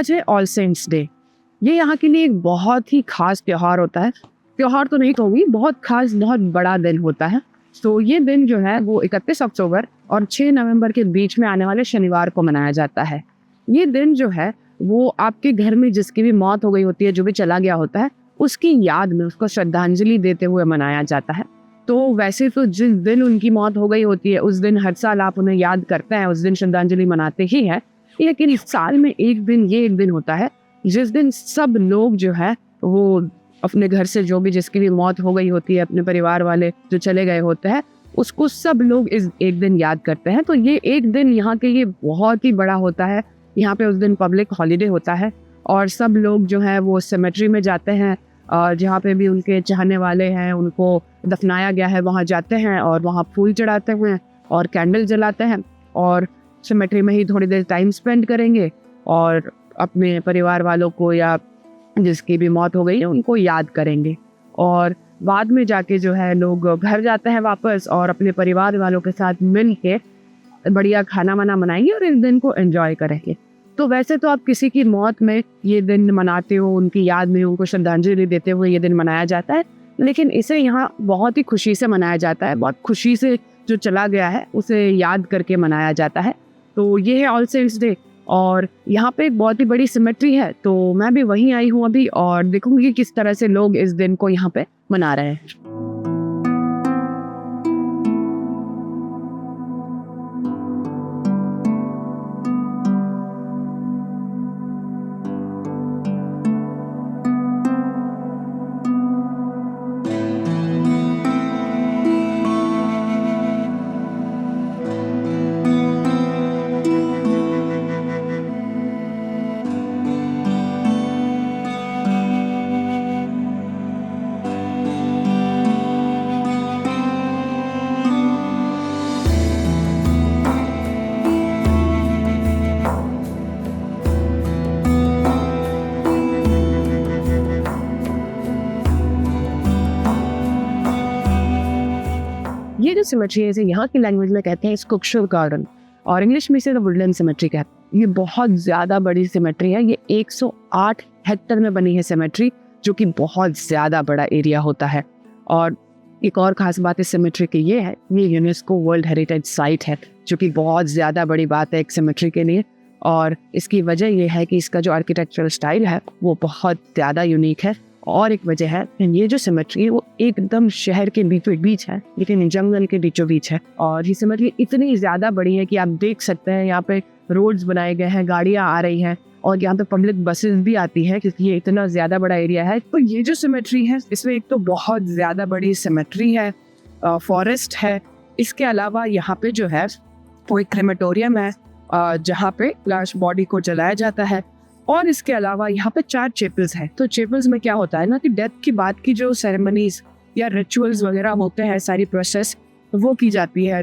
आज है All Saints day. ये यहाँ के लिए एक बहुत ही खास त्यौहार होता है। त्यौहार तो नहीं कहूँगी, बहुत खास, बहुत बड़ा दिन होता है। तो ये दिन जो है वो 31 अक्टूबर और 6 नवंबर के बीच में आने वाले शनिवार को मनाया जाता है। ये दिन जो है वो आपके घर में जिसकी भी मौत हो गई होती है, जो भी चला गया होता है, उसकी याद में उसको श्रद्धांजलि देते हुए मनाया जाता है। तो वैसे तो जिस दिन उनकी मौत हो गई होती है उस दिन हर साल आप उन्हें याद करते हैं, उस दिन श्रद्धांजलि मनाते ही हैं। लेकिन इस साल में एक दिन होता है जिस दिन सब लोग जो है वो अपने घर से जो भी जिसकी भी मौत हो गई होती है, अपने परिवार वाले जो चले गए होते हैं, उसको सब लोग इस एक दिन याद करते हैं। तो ये एक दिन यहाँ के लिए बहुत ही बड़ा होता है। यहाँ पे उस दिन पब्लिक हॉलीडे होता है और सब लोग जो है वो सेमेट्री में जाते हैं और जहाँ पे भी उनके चाहने वाले हैं, उनको दफनाया गया है, वहाँ जाते हैं और वहाँ फूल चढ़ाते हैं और कैंडल जलाते हैं और सेमेट्री में ही थोड़ी देर टाइम स्पेंड करेंगे और अपने परिवार वालों को या जिसकी भी मौत हो गई है उनको याद करेंगे। और बाद में जाके जो है लोग घर जाते हैं वापस और अपने परिवार वालों के साथ मिल के बढ़िया खाना वाना बनाएंगे और इस दिन को एंजॉय करेंगे। तो वैसे तो आप किसी की मौत में ये दिन मनाते हो, उनकी याद में उनको श्रद्धांजलि देते हुए ये दिन मनाया जाता है, लेकिन इसे यहाँ बहुत ही खुशी से मनाया जाता है। बहुत खुशी से जो चला गया है उसे याद करके मनाया जाता है। तो ये है ऑल सेंट्स डे और यहाँ पे एक बहुत ही बड़ी सिमेट्री है। तो मैं भी वहीं आई हूँ अभी और देखूंगी कि किस तरह से लोग इस दिन को यहाँ पे मना रहे हैं। ये जो सिमेट्री है इसे यहाँ की लैंग्वेज में कहते हैं स्कूक्शल गार्डन और इंग्लिश में इसे वुडलैंड सिमेट्री कहते हैं। ये बहुत ज़्यादा बड़ी सिमेट्री है। ये 108 हेक्टर में बनी है सिमेट्री, जो कि बहुत ज़्यादा बड़ा एरिया होता है। और एक और ख़ास बात इस सिमेट्री की ये है, ये यूनेस्को वर्ल्ड हेरिटेज साइट है, जो कि बहुत ज़्यादा बड़ी बात है एक सिमेट्री के लिए। और इसकी वजह यह है कि इसका जो आर्किटेक्चरल स्टाइल है वो बहुत ज़्यादा यूनिक है। और एक वजह है ये जो सिमेट्री है वो एकदम शहर के बीचों बीच है, लेकिन जंगल के बीचों बीच है। और ये सिमेट्री इतनी ज़्यादा बड़ी है कि आप देख सकते हैं यहाँ पे रोड्स बनाए गए हैं, गाड़ियाँ आ रही हैं और यहाँ पे पब्लिक बसेस भी आती हैं, क्योंकि ये इतना ज़्यादा बड़ा एरिया है। तो ये जो सिमेट्री है इसमें एक तो बहुत ज़्यादा बड़ी सिमेट्री है, फॉरेस्ट है। इसके अलावा यहाँ पे जो है वो एक क्रेमेटोरियम है जहाँ पे लाश बॉडी को जलाया जाता है। और इसके अलावा यहाँ पे 4 चैपल्स हैं। तो चैपल्स में क्या होता है ना कि डेथ के बाद की जो सेरेमनीज या रिचुअल्स वगैरह होते हैं, सारी प्रोसेस वो की जाती है।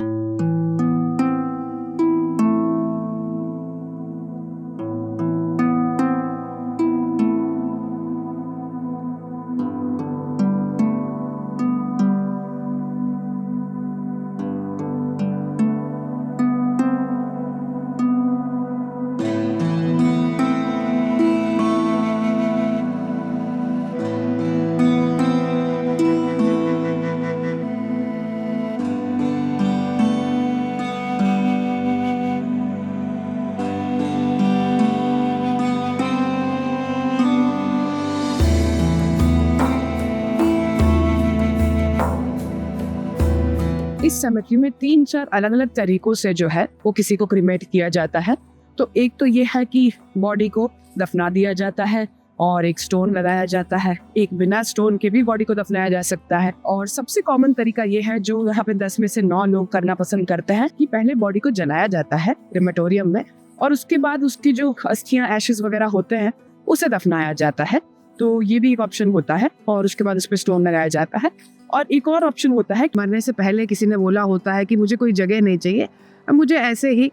इस सिमेट्री में 3-4 अलग अलग तरीकों से जो है वो किसी को क्रीमेट किया जाता है। तो एक तो ये है कि बॉडी को दफना दिया जाता है और एक स्टोन लगाया जाता है। एक बिना स्टोन के भी बॉडी को दफनाया जा सकता है। और सबसे कॉमन तरीका ये है जो यहाँ पे 10 में से 9 लोग करना पसंद करते हैं कि पहले बॉडी को जलाया जाता है क्रेमेटोरियम में और उसके बाद उसकी जो अस्थियां, एशेस वगैरह होते हैं उसे दफनाया जाता है। तो ये भी एक ऑप्शन होता है और उसके बाद उस पर स्टोन लगाया जाता है। और एक और ऑप्शन होता है, मरने से पहले किसी ने बोला होता है कि मुझे कोई जगह नहीं चाहिए, मुझे ऐसे ही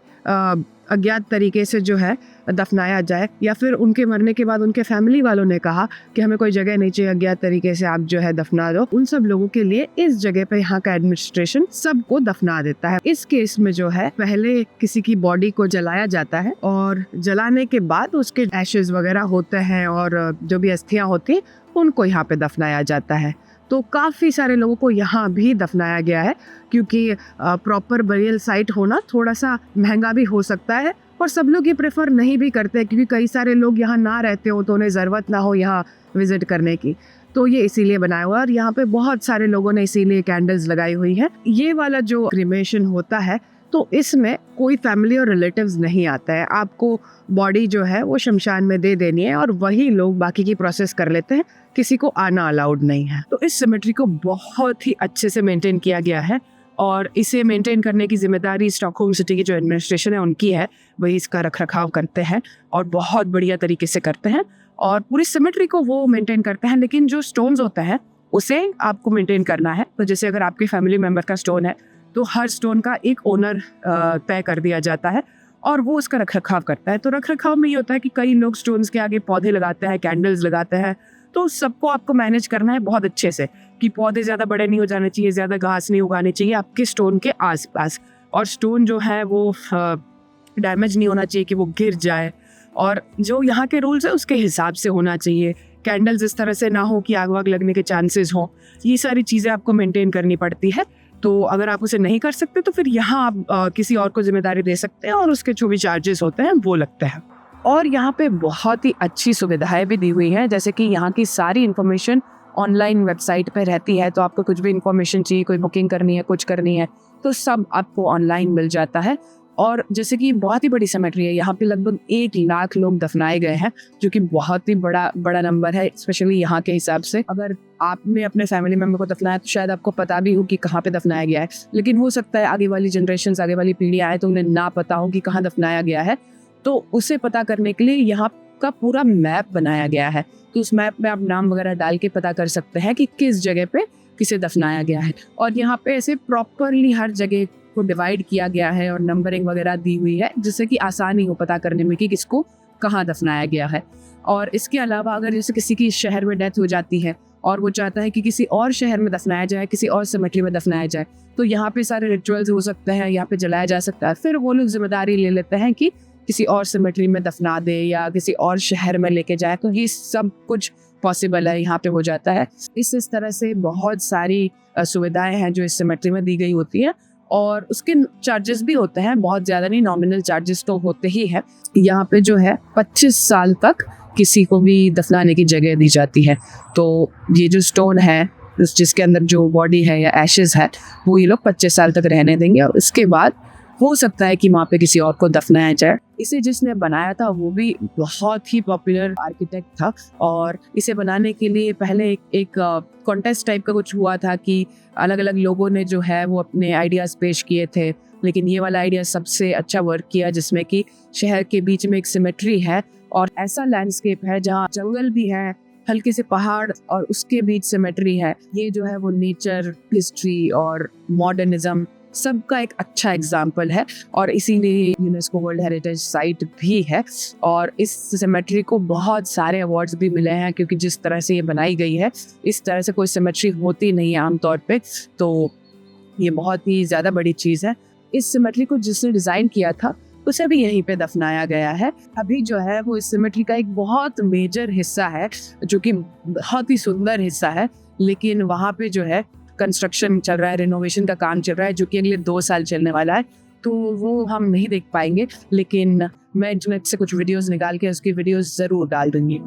अज्ञात तरीके से जो है दफनाया जाए, या फिर उनके मरने के बाद उनके फैमिली वालों ने कहा कि हमें कोई जगह नहीं चाहिए, अज्ञात तरीके से आप जो है दफना दो, उन सब लोगों के लिए इस जगह पे यहाँ का एडमिनिस्ट्रेशन सबको दफना देता है। इस केस में जो है पहले किसी की बॉडी को जलाया जाता है और जलाने के बाद उसके एशेज वगैरह होते हैं और जो भी अस्थियां होती हैं उनको यहाँ पे दफनाया जाता है। तो काफ़ी सारे लोगों को यहाँ भी दफनाया गया है, क्योंकि प्रॉपर बरियल साइट होना थोड़ा सा महंगा भी हो सकता है और सब लोग ये प्रेफर नहीं भी करते, क्योंकि कई सारे लोग यहाँ ना रहते हो तो उन्हें ज़रूरत ना हो यहाँ विजिट करने की, तो ये इसीलिए बनाया हुआ है। और यहाँ पे बहुत सारे लोगों ने इसीलिए कैंडल्स लगाई हुई है। ये वाला जो क्रिमेशन होता है तो इसमें कोई फैमिली और रिलेटिव्स नहीं आता है, आपको बॉडी जो है वो शमशान में दे देनी है और वही लोग बाकी की प्रोसेस कर लेते हैं, किसी को आना अलाउड नहीं है। तो इस सिमेट्री को बहुत ही अच्छे से मेंटेन किया गया है और इसे मेंटेन करने की जिम्मेदारी स्टॉकहोम सिटी की जो एडमिनिस्ट्रेशन है उनकी है, वही इसका रखरखाव करते हैं और बहुत बढ़िया तरीके से करते हैं और पूरी सिमेट्री को वो मेंटेन करते हैं। लेकिन जो स्टोन्स होते हैं उसे आपको मेंटेन करना है। तो जैसे अगर आपके फैमिली मेम्बर का स्टोन है तो हर स्टोन का एक ओनर तय कर दिया जाता है और वो उसका रखरखाव करता है। तो रखरखाव में ये होता है कि कई लोग स्टोन्स के आगे पौधे लगाते हैं, कैंडल्स लगाते हैं, तो सबको आपको मैनेज करना है बहुत अच्छे से कि पौधे ज़्यादा बड़े नहीं हो जाने चाहिए, ज़्यादा घास नहीं उगानी चाहिए आपके स्टोन के आसपास, और स्टोन जो है वो डैमेज नहीं होना चाहिए कि वो गिर जाए, और जो यहाँ के रूल्स है उसके हिसाब से होना चाहिए। कैंडल्स इस तरह से ना हो कि आग वाग लगने के चांसेस हों, ये सारी चीज़ें आपको मेंटेन करनी पड़ती है। तो अगर आप उसे नहीं कर सकते तो फिर यहाँ आप किसी और को जिम्मेदारी दे सकते हैं और उसके जो भी चार्जेस होते हैं वो लगते हैं। और यहाँ पे बहुत ही अच्छी सुविधाएं भी दी हुई हैं, जैसे कि यहाँ की सारी इन्फॉर्मेशन ऑनलाइन वेबसाइट पे रहती है। तो आपको कुछ भी इन्फॉर्मेशन चाहिए, कोई बुकिंग करनी है, कुछ करनी है, तो सब आपको ऑनलाइन मिल जाता है। और जैसे कि बहुत ही बड़ी सिमेट्री है, यहाँ पे लगभग 1 लाख लोग दफनाए गए हैं, जो कि बहुत ही बड़ा नंबर है, स्पेशली यहाँ के हिसाब से। अगर आपने अपने फैमिली मेम्बर को दफनाया तो शायद आपको पता भी हो कि कहाँ पे दफनाया गया है, लेकिन हो सकता है आगे वाली जनरेशन, आगे वाली पीढ़ी आए तो उन्हें ना पता हो कि कहाँ दफनाया गया है। तो उसे पता करने के लिए यहाँ का पूरा मैप बनाया गया है। तो उस मैप में आप नाम वगैरह डाल के पता कर सकते हैं कि किस जगह पे किसे दफनाया गया है। और यहाँ पे ऐसे प्रॉपरली हर जगह को डिवाइड किया गया है और नंबरिंग वगैरह दी हुई है, जिससे कि आसानी हो पता करने में कि किसको कहाँ दफनाया गया है। और इसके अलावा अगर जैसे किसी की शहर में डेथ हो जाती है और वो चाहता है कि किसी और शहर में दफनाया जाए, किसी और सिमेट्री में दफनाया जाए, तो यहाँ पे सारे रिचुअल्स हो सकते हैं, यहाँ पे जलाया जा सकता है। फिर वो लोग जिम्मेदारी ले लेते हैं कि किसी और सिमेट्री में दफना दे या किसी और शहर में लेके जाए, तो ये सब कुछ पॉसिबल है, यहाँ पे हो जाता है। इस तरह से बहुत सारी सुविधाएं हैं जो इस सिमेट्री में दी गई होती है और उसके चार्जेस भी होते हैं, बहुत ज़्यादा नहीं, नॉमिनल चार्जेस तो होते ही है। यहाँ पे जो है 25 साल तक किसी को भी दफनाने की जगह दी जाती है। तो ये जो स्टोन है जिसके अंदर जो बॉडी है या एशेज है वो ये लोग 25 साल तक रहने देंगे और उसके बाद हो सकता है कि वहाँ पे किसी और को दफनाया जाए। इसे जिसने बनाया था वो भी बहुत ही पॉपुलर आर्किटेक्ट था और इसे बनाने के लिए पहले एक कॉन्टेस्ट टाइप का कुछ हुआ था कि अलग अलग लोगों ने जो है वो अपने आइडियाज़ पेश किए थे, लेकिन ये वाला आइडिया सबसे अच्छा वर्क किया, जिसमें कि शहर के बीच में एक सिमेट्री है और ऐसा लैंडस्केप है जहाँ जंगल भी है, हल्के से पहाड़ और उसके बीच सिमेट्री है। ये जो है वो नेचर, हिस्ट्री और मॉडर्निज्म सबका एक अच्छा एग्जाम्पल है और इसीलिए यूनेस्को वर्ल्ड हेरिटेज साइट भी है। और इस सिमेट्री को बहुत सारे अवार्ड्स भी मिले हैं, क्योंकि जिस तरह से ये बनाई गई है इस तरह से कोई सिमेट्री होती नहीं है आमतौर पे, तो ये बहुत ही ज़्यादा बड़ी चीज़ है। इस सिमेट्री को जिसने डिज़ाइन किया था उसे भी यहीं पे दफनाया गया है। अभी जो है वो इस सिमेट्री का एक बहुत मेजर हिस्सा है, जो कि बहुत ही सुंदर हिस्सा है, लेकिन वहाँ पे जो है कंस्ट्रक्शन चल रहा है, रिनोवेशन का काम चल रहा है, जो कि अगले 2 साल चलने वाला है, तो वो हम नहीं देख पाएंगे। लेकिन मैं इंटरनेट से कुछ वीडियोस निकाल के उसकी वीडियोस ज़रूर डाल दूंगी।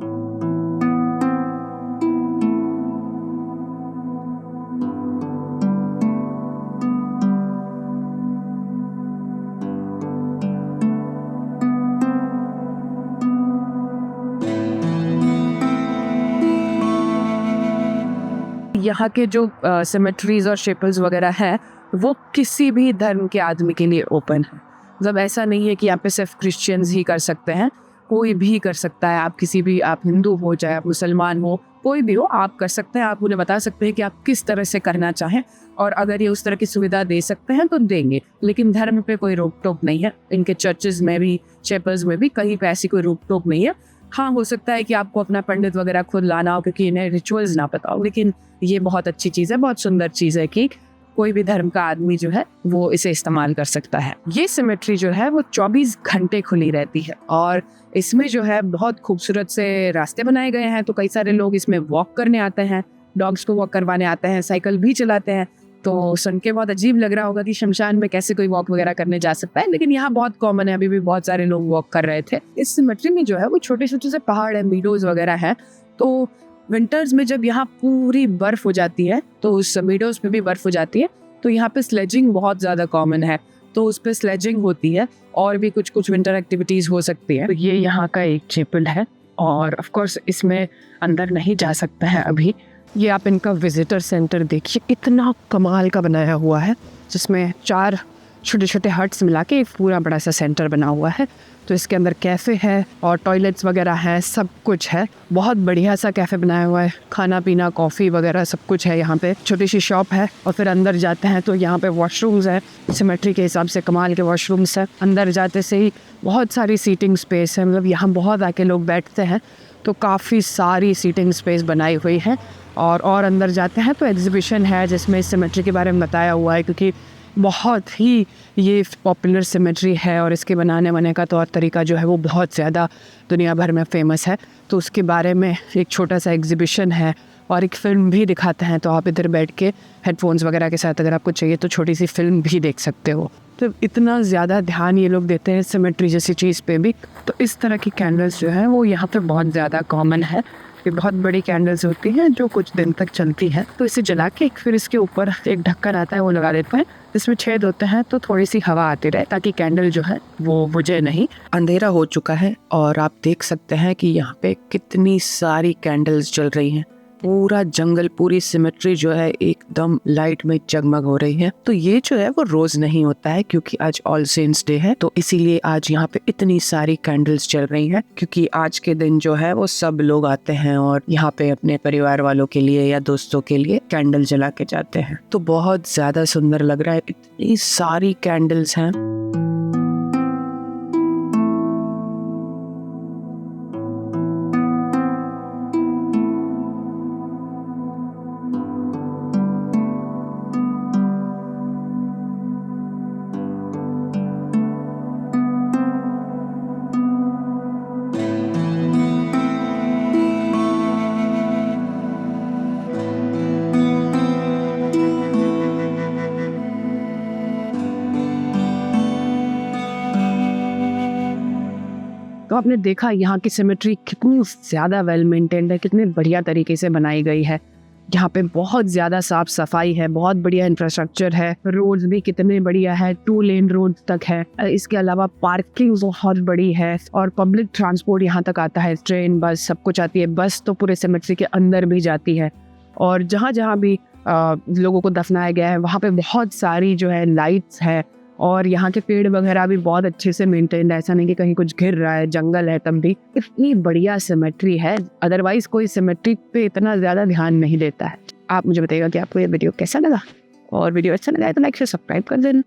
यहाँ के जो सिमेट्रीज और शेपल्स वगैरह हैं वो किसी भी धर्म के आदमी के लिए ओपन है। मतलब ऐसा नहीं है कि यहाँ पे सिर्फ क्रिश्चियंस ही कर सकते हैं, कोई भी कर सकता है। आप किसी भी, आप हिंदू हो चाहे आप मुसलमान हो, कोई भी हो, आप कर सकते हैं। आप उन्हें बता सकते हैं कि आप किस तरह से करना चाहें, और अगर ये उस तरह की सुविधा दे सकते हैं तो देंगे। लेकिन धर्म पे कोई रोक टोक नहीं है। इनके चर्चेज में भी, चैपल्स में भी कहीं पे ऐसी कोई रोक टोक नहीं है। हाँ, हो सकता है कि आपको अपना पंडित वगैरह खुद लाना हो क्योंकि इन्हें रिचुअल्स ना पता हो, लेकिन ये बहुत अच्छी चीज़ है, बहुत सुंदर चीज़ है कि कोई भी धर्म का आदमी जो है वो इसे इस्तेमाल कर सकता है। ये सिमेट्री जो है वो 24 घंटे खुली रहती है, और इसमें जो है बहुत खूबसूरत से रास्ते बनाए गए हैं। तो कई सारे लोग इसमें वॉक करने आते हैं, डॉग्स को वॉक करवाने आते हैं, साइकिल भी चलाते हैं। तो सुन के बहुत अजीब लग रहा होगा कि शमशान में कैसे कोई वॉक वगैरह करने जा सकता है, लेकिन यहाँ बहुत कॉमन है। अभी भी बहुत सारे लोग वॉक कर रहे थे। इस सिमेट्री में जो है वो छोटे छोटे से पहाड़ है, मीडोज वगैरह है। तो विंटर्स में जब यहाँ पूरी बर्फ हो जाती है, तो उस मीडोज पे भी बर्फ हो जाती है, तो यहाँ पे स्लेजिंग बहुत ज़्यादा कॉमन है। तो उस पे स्लेजिंग होती है, और भी कुछ कुछ विंटर एक्टिविटीज़ हो सकती है। तो ये यहाँ का एक चैपल है, और ऑफ कोर्स इसमें अंदर नहीं जा सकता है अभी। ये आप इनका विजिटर सेंटर देखिए, इतना कमाल का बनाया हुआ है, जिसमें 4 छोटे छोटे हट्स मिला के एक पूरा बड़ा सा सेंटर बना हुआ है। तो इसके अंदर कैफ़े है और टॉयलेट्स वगैरह हैं, सब कुछ है। बहुत बढ़िया सा कैफ़े बनाया हुआ है, खाना पीना, कॉफ़ी वगैरह सब कुछ है यहाँ पे। छोटी सी शॉप है, और फिर अंदर जाते हैं तो यहाँ पे वॉशरूम्स है, सिमेट्री के हिसाब से कमाल के वॉशरूम्स है। अंदर जाते से ही बहुत सारी सीटिंग स्पेस है, मतलब यहाँ बहुत आके लोग बैठते हैं, तो काफ़ी सारी सीटिंग स्पेस बनाई हुई है। और अंदर जाते हैं तो एग्जीबिशन है जिसमें सिमेट्री के बारे में बताया हुआ है, क्योंकि बहुत ही ये पॉपुलर सिमेट्री है और इसके बनाने का तौर तरीका जो है वो बहुत ज़्यादा दुनिया भर में फ़ेमस है। तो उसके बारे में एक छोटा सा एग्जीबिशन है, और एक फ़िल्म भी दिखाते हैं। तो आप इधर बैठ के हेडफोन्स वगैरह के साथ अगर आपको चाहिए तो छोटी सी फ़िल्म भी देख सकते हो। तो इतना ज़्यादा ध्यान ये लोग देते हैं सिमेट्री जैसी चीज़ पे भी। तो इस तरह की कैंडल्स जो हैं वो यहाँ पे बहुत ज़्यादा कॉमन है। ये बहुत बड़ी कैंडल्स होती हैं जो कुछ दिन तक चलती हैं। तो इसे जला के फिर इसके ऊपर एक ढक्कन आता है, वो लगा देते हैं, जिसमें छेद होते हैं तो थोड़ी सी हवा आती रहे, ताकि कैंडल जो है वो बुझे नहीं। अंधेरा हो चुका है, और आप देख सकते हैं कि यहाँ पे कितनी सारी कैंडल्स जल रही हैं। पूरा जंगल, पूरी सिमेट्री जो है एकदम लाइट में जगमग हो रही है। तो ये जो है वो रोज नहीं होता है, क्योंकि आज ऑल सेंट्स डे है, तो इसीलिए आज यहाँ पे इतनी सारी कैंडल्स चल रही हैं। क्योंकि आज के दिन जो है वो सब लोग आते हैं और यहाँ पे अपने परिवार वालों के लिए या दोस्तों के लिए कैंडल जला के जाते हैं। तो बहुत ज्यादा सुंदर लग रहा है, इतनी सारी कैंडल्स हैं। तो आपने देखा यहाँ की सिमेट्री कितनी ज़्यादा वेल मेंटेन्ड है, कितने बढ़िया तरीके से बनाई गई है। यहाँ पे बहुत ज़्यादा साफ सफाई है, बहुत बढ़िया इंफ्रास्ट्रक्चर है, रोड्स भी कितने बढ़िया है, 2 लेन रोड तक है। इसके अलावा पार्किंग बहुत बड़ी है, और पब्लिक ट्रांसपोर्ट यहाँ तक आता है, ट्रेन, बस सब कुछ आती है। बस तो पूरे सिमेट्री के अंदर भी जाती है, और जहाँ जहाँ भी लोगों को दफनाया गया है वहाँ पे बहुत सारी जो है लाइट्स है, और यहाँ के पेड़ वगैरह भी बहुत अच्छे से मेंटेन्ड है। ऐसा नहीं कि कहीं कुछ घिर रहा है, जंगल है तब भी। इतनी बढ़िया सिमेट्री है, अदरवाइज कोई सिमेट्री पे इतना ज़्यादा ध्यान नहीं देता है। आप मुझे बताइएगा कि आपको ये वीडियो कैसा लगा, और वीडियो अच्छा लगा है तो लाइक से सब्सक्राइब कर देना।